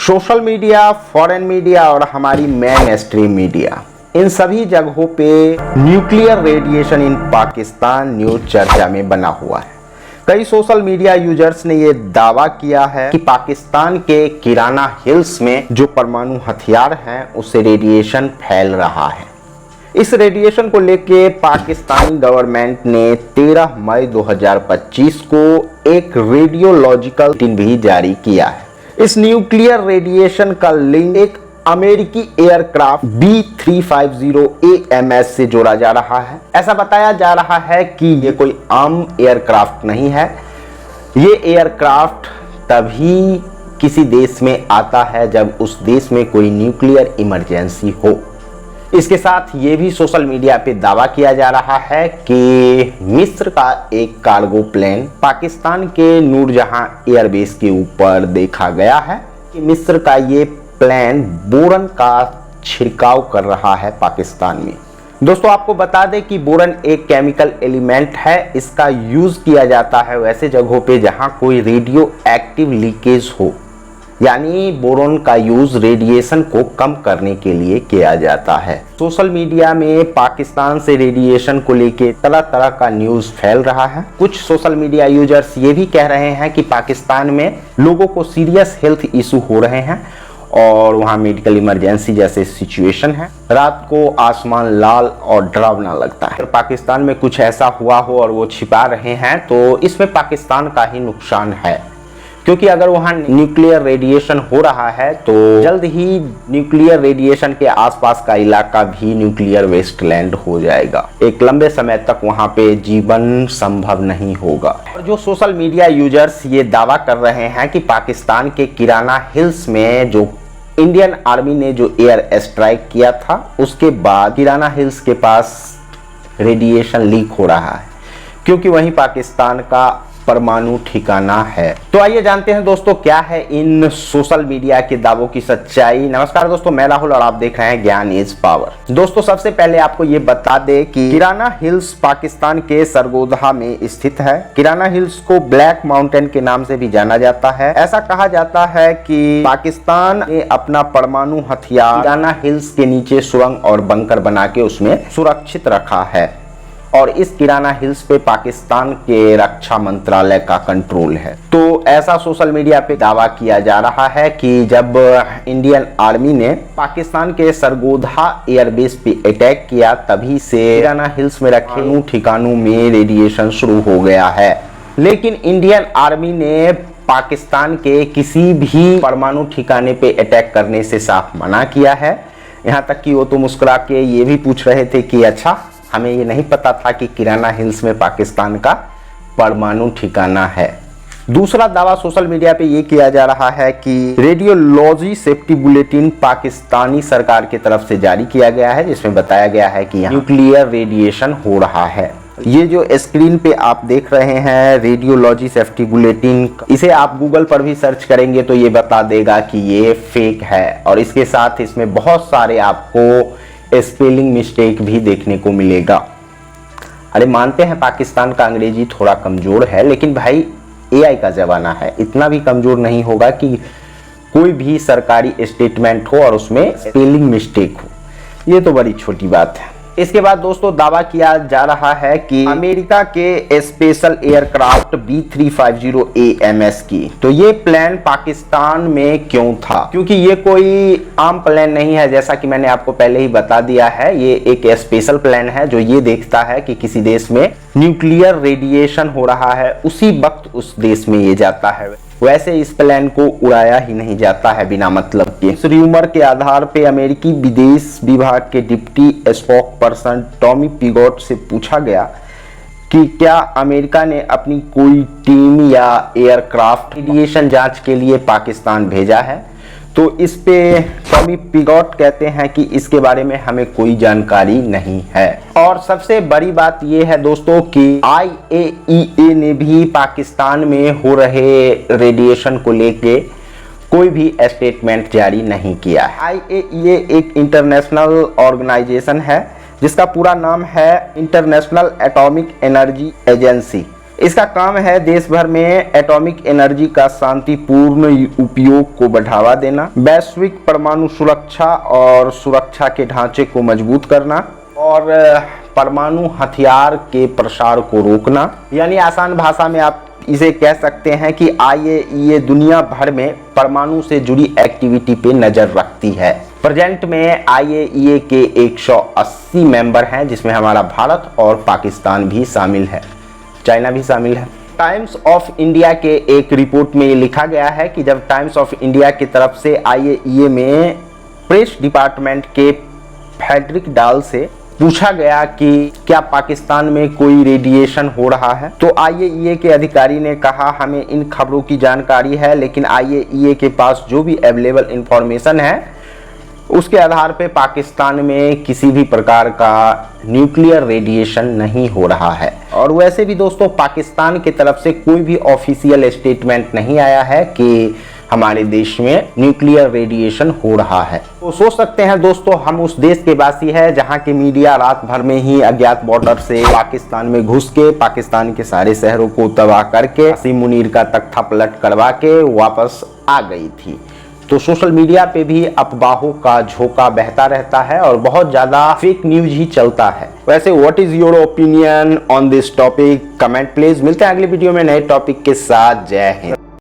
Social media, foreign media और हमारी main stream media, इन सभी जगहों पे nuclear radiation in Pakistan news चर्चा में बना हुआ है। कई सोशल मीडिया यूजर्स ने ये दावा किया है कि पाकिस्तान के किराना हिल्स में जो परमाणु हथियार हैं उससे रेडिएशन फैल रहा है। इस रेडिएशन को लेके पाकिस्तानी गवर्नमेंट ने 13 मई 2025 को एक रेडियोलॉजिकल बुलेटिन भी जारी किया है। इस न्यूक्लियर रेडिएशन का लिंक एक अमेरिकी एयरक्राफ्ट B350 AMS से जोड़ा जा रहा है। ऐसा बताया जा रहा है कि ये कोई आम एयरक्राफ्ट नहीं है। ये एयरक्राफ्ट तभी किसी देश में आता है जब उस देश में कोई न्यूक्लियर इमरजेंसी हो। इसके साथ ये भी सोशल मीडिया पे दावा किया जा रहा है कि मिस्र का एक कार्गो प्लेन पाकिस्तान के नूरजहां एयरबेस के ऊपर देखा गया है कि मिस्र का ये प्लेन बोरन का छिड़काव कर रहा है पाकिस्तान में। दोस्तों, आपको बता दें कि बोरन एक केमिकल एलिमेंट है। इसका यूज किया जाता है वैसे जगहों पे जहां कोई रेडियो एक्टिव लीकेज हो, यानी बोरॉन का यूज रेडिएशन को कम करने के लिए किया जाता है। सोशल मीडिया में पाकिस्तान से रेडिएशन को लेके तरह तरह का न्यूज फैल रहा है। कुछ सोशल मीडिया यूजर्स ये भी कह रहे हैं कि पाकिस्तान में लोगों को सीरियस हेल्थ इशू हो रहे हैं और वहां मेडिकल इमरजेंसी जैसे सिचुएशन है। रात को आसमान लाल और डरावना लगता है। पाकिस्तान में कुछ ऐसा हुआ हो और वो छिपा रहे हैं तो इसमें पाकिस्तान का ही नुकसान है, क्योंकि अगर वहां न्यूक्लियर रेडिएशन हो रहा है तो जल्द ही न्यूक्लियर रेडिएशन के आसपास का इलाका भी न्यूक्लियर वेस्टलैंड हो जाएगा। एक लंबे समय तक वहां पे जीवन संभव नहीं होगा। और जो सोशल मीडिया यूजर्स ये दावा कर रहे हैं कि पाकिस्तान के किराना हिल्स में जो इंडियन आर्मी ने जो एयर स्ट्राइक किया था उसके बाद किराना हिल्स के पास रेडिएशन लीक हो रहा है, क्योंकि वहीं पाकिस्तान का परमाणु ठिकाना है। तो आइए जानते हैं दोस्तों क्या है इन सोशल मीडिया के दावों की सच्चाई। नमस्कार दोस्तों, मैं राहुल और आप देख रहे हैं ज्ञान इज पावर। दोस्तों, सबसे पहले आपको ये बता दें कि किराना हिल्स पाकिस्तान के सरगोधा में स्थित है। किराना हिल्स को ब्लैक माउंटेन के नाम से भी जाना जाता है। ऐसा कहा जाता है कि पाकिस्तान ने अपना परमाणु हथियार किराना हिल्स के नीचे सुरंग और बंकर बना के उसमें सुरक्षित रखा है और इस किराना हिल्स पे पाकिस्तान के रक्षा मंत्रालय का कंट्रोल है। तो ऐसा सोशल मीडिया पे दावा किया जा रहा है कि जब इंडियन आर्मी ने पाकिस्तान के सरगोधा एयरबेस पे अटैक किया तभी से किराना हिल्स में रखे ठिकानों में रेडिएशन शुरू हो गया है। लेकिन इंडियन आर्मी ने पाकिस्तान के किसी भी परमाणु ठिकाने पे अटैक करने से साफ मना किया है। यहाँ तक कि वो तो मुस्कुरा के ये भी पूछ रहे थे कि अच्छा, हमें ये नहीं पता था कि किराना हिल्स में पाकिस्तान का परमाणु ठिकाना है। दूसरा दावा सोशल मीडिया पे ये किया जा रहा है कि रेडियोलॉजी सेफ्टी बुलेटिन पाकिस्तानी सरकार की तरफ से जारी किया गया है, जिसमें बताया गया है कि न्यूक्लियर रेडिएशन हो रहा है। ये जो स्क्रीन पे आप देख रहे हैं रेडियोलॉजी सेफ्टी बुलेटिन, इसे आप गूगल पर भी सर्च करेंगे तो ये बता देगा कि ये फेक है और इसके साथ इसमें बहुत सारे आपको स्पेलिंग मिस्टेक भी देखने को मिलेगा। अरे मानते हैं पाकिस्तान का अंग्रेजी थोड़ा कमजोर है, लेकिन भाई AI का जमाना है, इतना भी कमजोर नहीं होगा कि कोई भी सरकारी स्टेटमेंट हो और उसमें स्पेलिंग मिस्टेक हो। ये तो बड़ी छोटी बात है। इसके बाद दोस्तों दावा किया जा रहा है कि अमेरिका के स्पेशल एयरक्राफ्ट B350 AMS की, तो ये प्लेन पाकिस्तान में क्यों था? क्योंकि ये कोई आम प्लेन नहीं है, जैसा कि मैंने आपको पहले ही बता दिया है। ये एक स्पेशल प्लेन है जो ये देखता है कि किसी देश में न्यूक्लियर रेडिएशन हो रहा है, उसी वक्त उस देश में ये जाता है। वैसे इस प्लेन को उड़ाया ही नहीं जाता है बिना मतलब के। इस रूमर के आधार पे अमेरिकी विदेश विभाग के डिप्टी स्पोक पर्सन टॉमी पिगोट से पूछा गया कि क्या अमेरिका ने अपनी कोई टीम या एयरक्राफ्ट रेडिएशन जांच के लिए पाकिस्तान भेजा है। तो इस पे टॉमी पिगोट कहते हैं कि इसके बारे में हमें कोई जानकारी नहीं है। और सबसे बड़ी बात यह है दोस्तों कि IAEA ने भी पाकिस्तान में हो रहे रेडिएशन को लेके कोई भी स्टेटमेंट जारी नहीं किया है। IAEA एक इंटरनेशनल ऑर्गेनाइजेशन है जिसका पूरा नाम है इंटरनेशनल एटॉमिक एनर्जी एजेंसी। इसका काम है देश भर में एटॉमिक एनर्जी का शांतिपूर्ण उपयोग को बढ़ावा देना, वैश्विक परमाणु सुरक्षा और सुरक्षा के ढांचे को मजबूत करना और परमाणु हथियार के प्रसार को रोकना। यानी आसान भाषा में आप इसे कह सकते हैं कि IAEA दुनिया भर में परमाणु से जुड़ी एक्टिविटी पे नजर रखती है। प्रेजेंट में IAEA के 180 मेंबर हैं, जिसमें हमारा भारत और पाकिस्तान भी शामिल है, चाइना भी शामिल है। टाइम्स ऑफ इंडिया के एक रिपोर्ट में ये लिखा गया है कि जब टाइम्स ऑफ इंडिया की तरफ से IAEA में प्रेस डिपार्टमेंट के फ्रेडरिक डाल से पूछा गया कि क्या पाकिस्तान में कोई रेडिएशन हो रहा है, तो IAEA के अधिकारी ने कहा हमें इन खबरों की जानकारी है, लेकिन IAEA के पास जो भी अवेलेबल इंफॉर्मेशन है उसके आधार पे पाकिस्तान में किसी भी प्रकार का न्यूक्लियर रेडिएशन नहीं हो रहा है। और वैसे भी दोस्तों पाकिस्तान की तरफ से कोई भी ऑफिशियल स्टेटमेंट नहीं आया है कि हमारे देश में न्यूक्लियर रेडिएशन हो रहा है। तो सोच सकते हैं दोस्तों हम उस देश के वासी हैं जहां की मीडिया रात भर में ही अज्ञात बॉर्डर से पाकिस्तान में घुस के पाकिस्तान के सारे शहरों को तबाह करके असीम मुनीर का तख्ता पलट करवा के वापस आ गई थी। तो सोशल मीडिया पे भी अफवाहों का झोंका बहता रहता है और बहुत ज्यादा फेक न्यूज ही चलता है। वैसे what is your opinion on this topic, comment please. मिलते हैं अगली वीडियो में नए टॉपिक के साथ। जय हिंद।